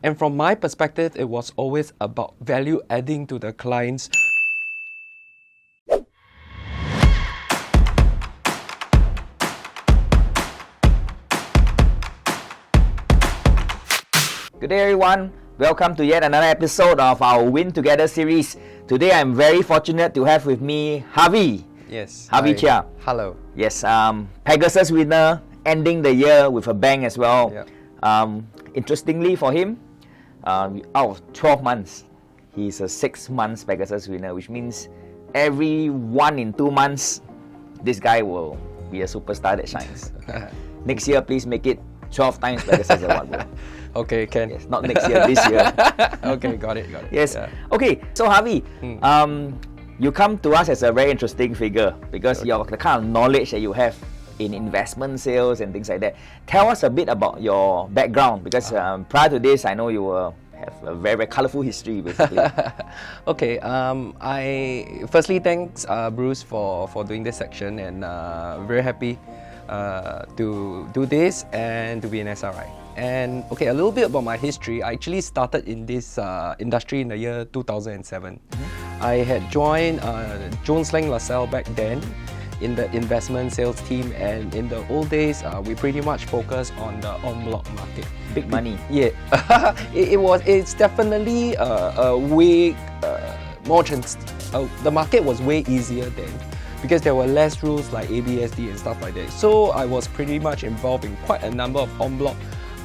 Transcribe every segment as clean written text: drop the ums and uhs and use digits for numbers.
And from my perspective, it was always about value adding to the clients. Good day everyone, welcome to yet another episode of our Win Together series. Today I'm very fortunate to have with me Harvey. Yes. Harvey Chia. Hello. Yes, Pegasus winner, ending the year with a bang as well. Yep. Interestingly for him, out of 12 months, he's a 6 months Pegasus winner, which means every 1 in 2 months, this guy will be a superstar that shines. Next year, please make it 12 times Pegasus Award, bro. Okay, can. Yes, not next year, this year. Okay, got it. Yes. Yeah. Okay, so Harvey, you come to us as a very interesting figure because Okay. the kind of knowledge that you have in investment sales and things like that. Tell us a bit about your background because prior to this, I know you have a very, very colorful history basically. Okay, I firstly thanks Bruce for doing this section, and very happy to do this and to be an SRI. And okay, a little bit about my history. I actually started in this industry in the year 2007. I had joined Jones Lang LaSalle back then in the investment sales team, and in the old days, we pretty much focused on the en bloc market. Big money. Yeah, it's definitely way more the market was way easier then, because there were less rules like ABSD and stuff like that. So I was pretty much involved in quite a number of en bloc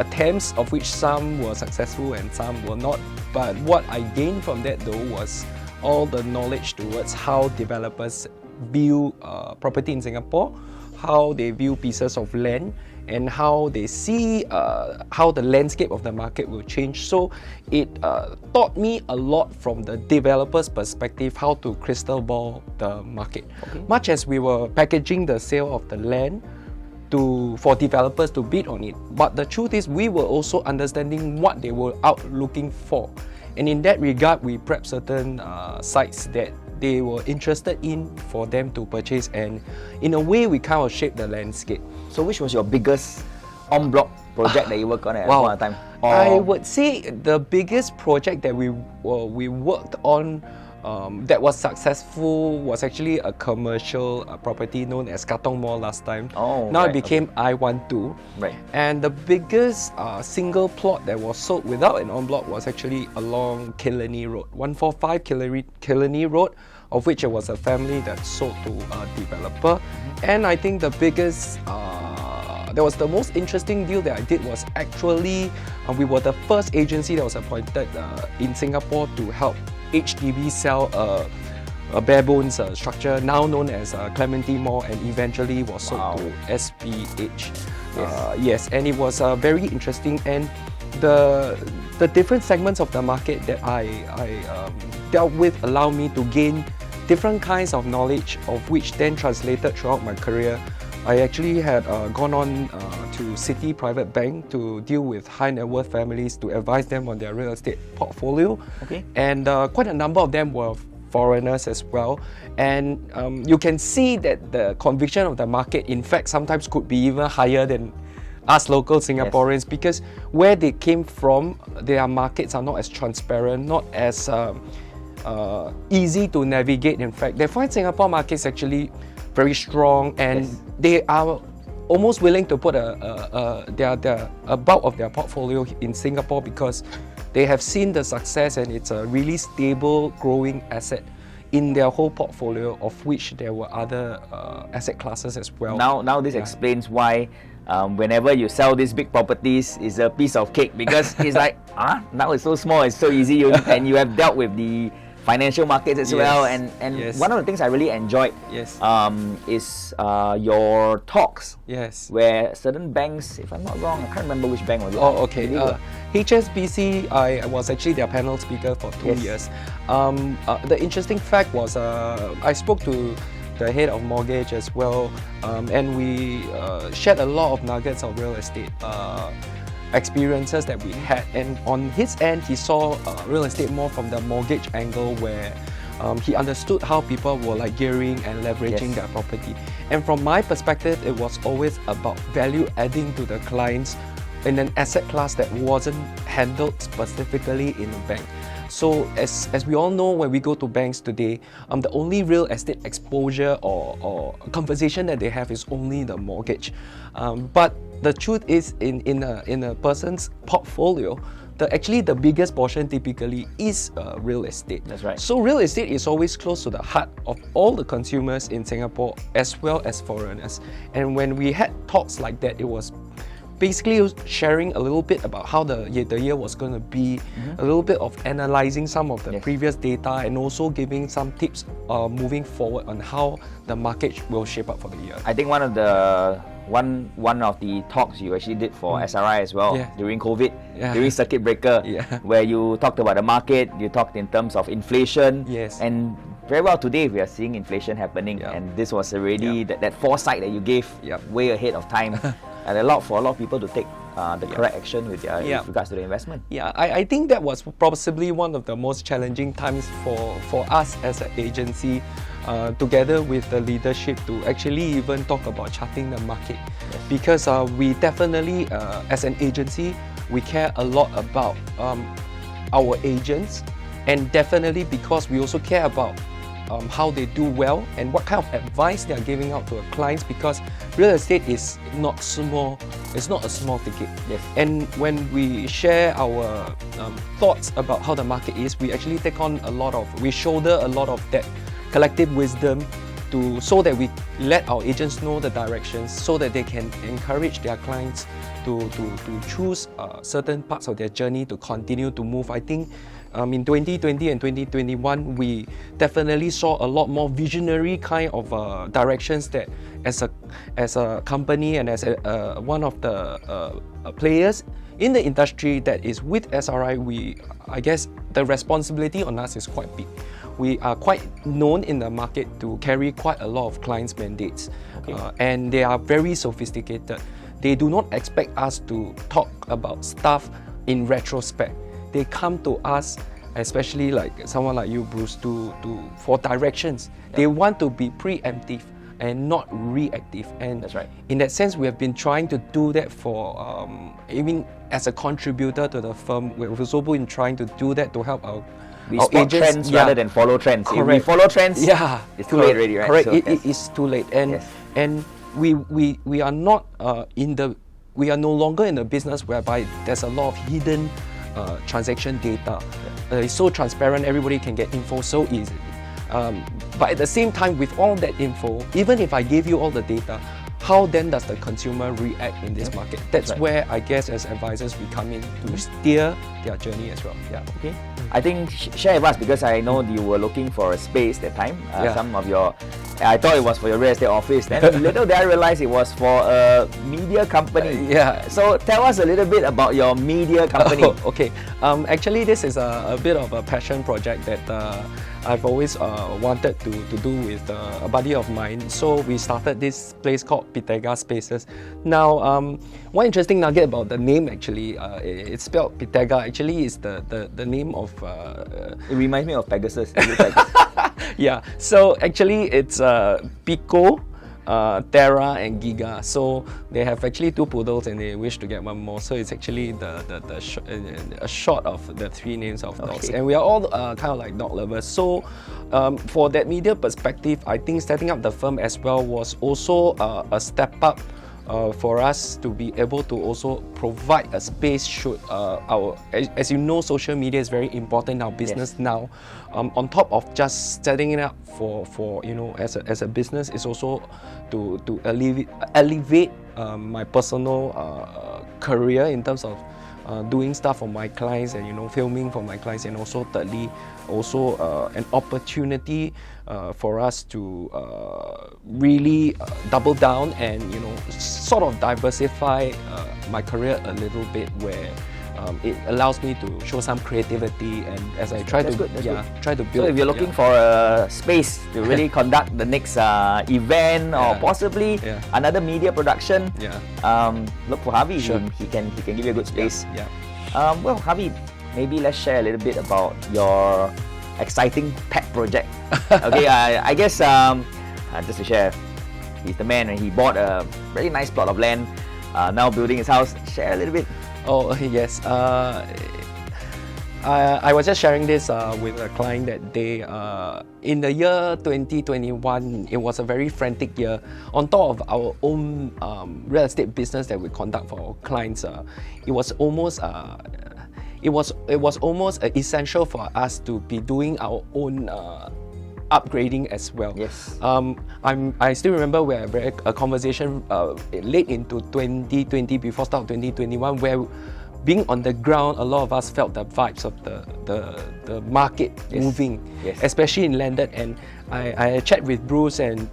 attempts, of which some were successful and some were not. But what I gained from that though was all the knowledge towards how developers view property in Singapore, how they view pieces of land, and how they see how the landscape of the market will change. So it taught me a lot from the developer's perspective how to crystal ball the market. Okay. Much as we were packaging the sale of the land for developers to bid on it, but the truth is we were also understanding what they were out looking for. And in that regard, we prepped certain sites that they were interested in for them to purchase, and in a way we kind of shaped the landscape. So which was your biggest en bloc project that you worked on at Wow. one time? I would say the biggest project that we worked on that was successful was actually a commercial property known as Katong Mall last time. Oh, now right, it became I12. Right. And the biggest single plot that was sold without an en bloc was actually along Killarney Road, 145 Killarney Road, of which it was a family that sold to a developer. And I think the biggest that was the most interesting deal that I did was actually we were the first agency that was appointed in Singapore to help HDB sell a bare bones structure now known as Clementi Mall, and eventually was sold to SPH. Yes, and it was very interesting, and the different segments of the market that I dealt with allowed me to gain different kinds of knowledge, of which then translated throughout my career. I actually had gone on to Citi Private Bank to deal with high net worth families to advise them on their real estate portfolio. Okay. And quite a number of them were foreigners as well. And you can see that the conviction of the market, in fact, sometimes could be even higher than us local Singaporeans, because where they came from, their markets are not as transparent, not as easy to navigate. In fact, they find Singapore markets actually very strong, and they are almost willing to put a bulk of their portfolio in Singapore because they have seen the success, and it's a really stable, growing asset in their whole portfolio, of which there were other asset classes as well. Now this explains why whenever you sell these big properties, it's a piece of cake, because it's like, now it's so small, it's so easy, and you have dealt with the financial markets as well, and one of the things I really enjoyed is your talks. Yes. Where certain banks, if I'm not wrong, I can't remember which bank was it. Oh, okay. HSBC, I was actually their panel speaker for 2 years. The interesting fact was I spoke to the head of mortgage as well, and we shared a lot of nuggets of real estate experiences that we had. And on his end, he saw real estate more from the mortgage angle, where he understood how people were like gearing and leveraging their property. And from my perspective, it was always about value adding to the clients in an asset class that wasn't handled specifically in a bank. So as we all know, when we go to banks today, the only real estate exposure or conversation that they have is only the mortgage. But the truth is, in a person's portfolio, actually the biggest portion typically is real estate. That's right. So real estate is always close to the heart of all the consumers in Singapore as well as foreigners. And when we had talks like that, it was basically sharing a little bit about how the year was going to be, a little bit of analyzing some of the previous data, and also giving some tips moving forward on how the market will shape up for the year. I think one of the talks you actually did for SRI as well during COVID, during circuit breaker, where you talked about the market, you talked in terms of inflation, and very well today we are seeing inflation happening, and this was already that foresight that you gave way ahead of time, and for a lot of people to take the correct action with regards to the investment. I think that was possibly one of the most challenging times for us as an agency, together with the leadership, to actually even talk about charting the market, because we definitely, as an agency, we care a lot about our agents, and definitely because we also care about how they do well and what kind of advice they are giving out to our clients, because real estate is not small. It's not a small ticket. And when we share our thoughts about how the market is, we actually we shoulder a lot of that collective wisdom so that we let our agents know the directions, so that they can encourage their clients to choose certain parts of their journey to continue to move. I think in 2020 and 2021, we definitely saw a lot more visionary kind of directions that as a company and as one of the players in the industry that is with SRI, I guess the responsibility on us is quite big. We are quite known in the market to carry quite a lot of clients' mandates, and they are very sophisticated. They do not expect us to talk about stuff in retrospect. They come to us, especially like someone like you, Bruce, for directions. They want to be preemptive and not reactive. And that's right. In that sense, we have been trying to do that for, even as a contributor to the firm, we've also been trying to do that to help our spot agents, trends rather than follow trends. Correct. If we follow trends, it's too late already, right? Correct. So, it is too late, and we are not we are no longer in the business whereby there's a lot of hidden transaction data. It's so transparent, everybody can get info so easily. But at the same time, with all that info, even if I gave you all the data, how then does the consumer react in this market? That's where I guess as advisors we come in to steer their journey as well. Okay. I think share with us, because I know you were looking for a space that time. Some of your, I thought it was for your real estate office. Then little did I realize it was for a media company. So tell us a little bit about your media company. Okay. Actually, this is a bit of a passion project that I've always wanted to do with a buddy of mine. So we started this place called Pitega Spaces. Now, one interesting nugget about the name, actually, it's spelled Pitega. Actually, is the name of. It reminds me of Pegasus. So actually, it's Pico, Terra and Giga. So they have actually 2 poodles and they wish to get 1 more. So it's actually a short of the 3 names of dogs. And we are all kind of like dog lovers. So for that media perspective, I think setting up the firm as well was also a step up for us to be able to also provide a space should as you know, social media is very important in our business now. On top of just setting it up for as a business, is also to elevate my personal career in terms of doing stuff for my clients and filming for my clients, and also thirdly an opportunity for us to really double down and sort of diversify my career a little bit, where it allows me to show some creativity, and as I try to build. So if you're looking for a space to really conduct the next event or possibly another media production, look for Harvey. He can give you a good space. Well, Harvey, maybe let's share a little bit about your exciting pet project. Okay, I guess just to share, he's the man, and he bought a very nice plot of land now building his house. Share a little bit. Oh, yes. I was just sharing this with a client that they, in the year 2021, it was a very frantic year. On top of our own real estate business that we conduct for our clients, it was almost essential for us to be doing our own upgrading as well. Yes. I still remember we had a conversation late into 2020, before start of 2021, where being on the ground, a lot of us felt the vibes of the market moving, especially in landed. And I chat with Bruce, and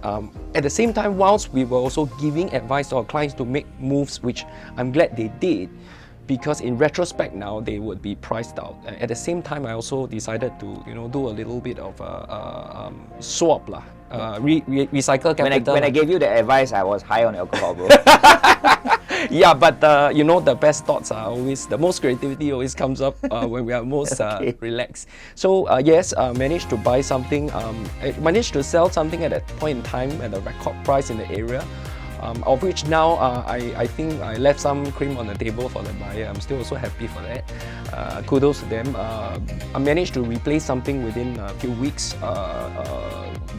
at the same time, whilst we were also giving advice to our clients to make moves, which I'm glad they did, because in retrospect now they would be priced out. At the same time, I also decided to do a little bit of swap lah, recycle capital. When I gave you the advice, I was high on alcohol, bro. Yeah, but the best thoughts are always, the most creativity always comes up when we are most relaxed. So yes, managed to buy something, managed to sell something at that point in time at a record price in the area. Of which now I think I left some cream on the table for the buyer. I'm still also happy for that. Kudos to them. I managed to replace something within a few weeks,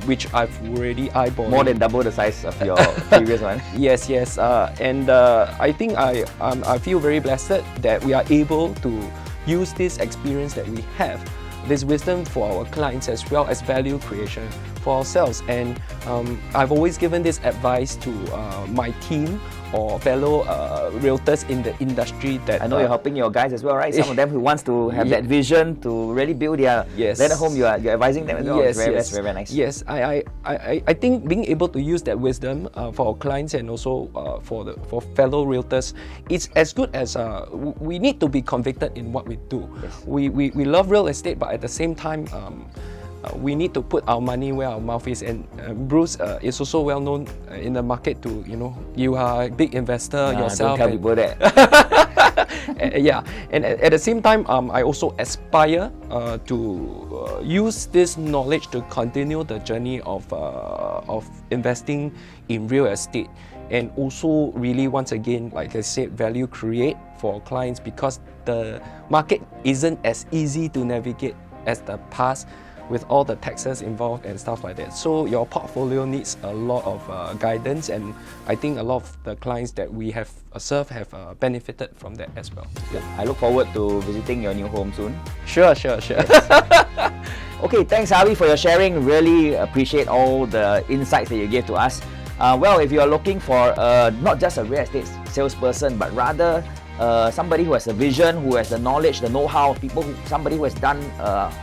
which I've already eyeballed. More than double the size of your previous one. Yes, and I think I feel very blessed that we are able to use this experience that we have, this wisdom for our clients, as well as value creation for ourselves. And I've always given this advice to my team or fellow realtors in the industry that I know you're helping your guys as well, right? Some of them who wants to have that vision to really build their landed home, you're advising them as well. Yes, That's very nice. Yes, I think being able to use that wisdom for our clients and also for fellow realtors, it's as good as we need to be convicted in what we do. Yes. We love real estate, but at the same time, we need to put our money where our mouth is. And Bruce is also well known in the market to, you are a big investor yourself. Don't tell people that. Yeah, and at the same time, I also aspire to use this knowledge to continue the journey of investing in real estate, and also really, once again, like I said, value create for clients, because the market isn't as easy to navigate as the past, with all the taxes involved and stuff like that. So your portfolio needs a lot of guidance, and I think a lot of the clients that we have served have benefited from that as well. Yeah. I look forward to visiting your new home soon. Sure. Yes. Okay, thanks Harvey for your sharing. Really appreciate all the insights that you gave to us. Well, if you are looking for not just a real estate salesperson, but rather somebody who has a vision, who has the knowledge, the know-how, somebody who has done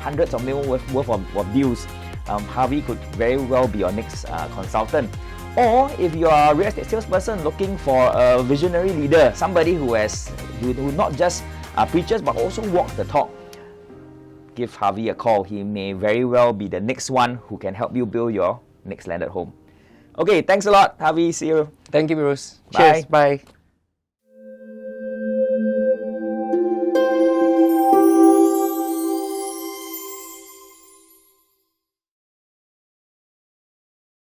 hundreds of millions worth of deals, Harvey could very well be your next consultant. Or if you are a real estate salesperson looking for a visionary leader, somebody who not just preaches but also walks the talk, give Harvey a call. He may very well be the next one who can help you build your next landed home. Okay, thanks a lot, Harvey. See you. Thank you, Bruce. Bye. Cheers. Bye.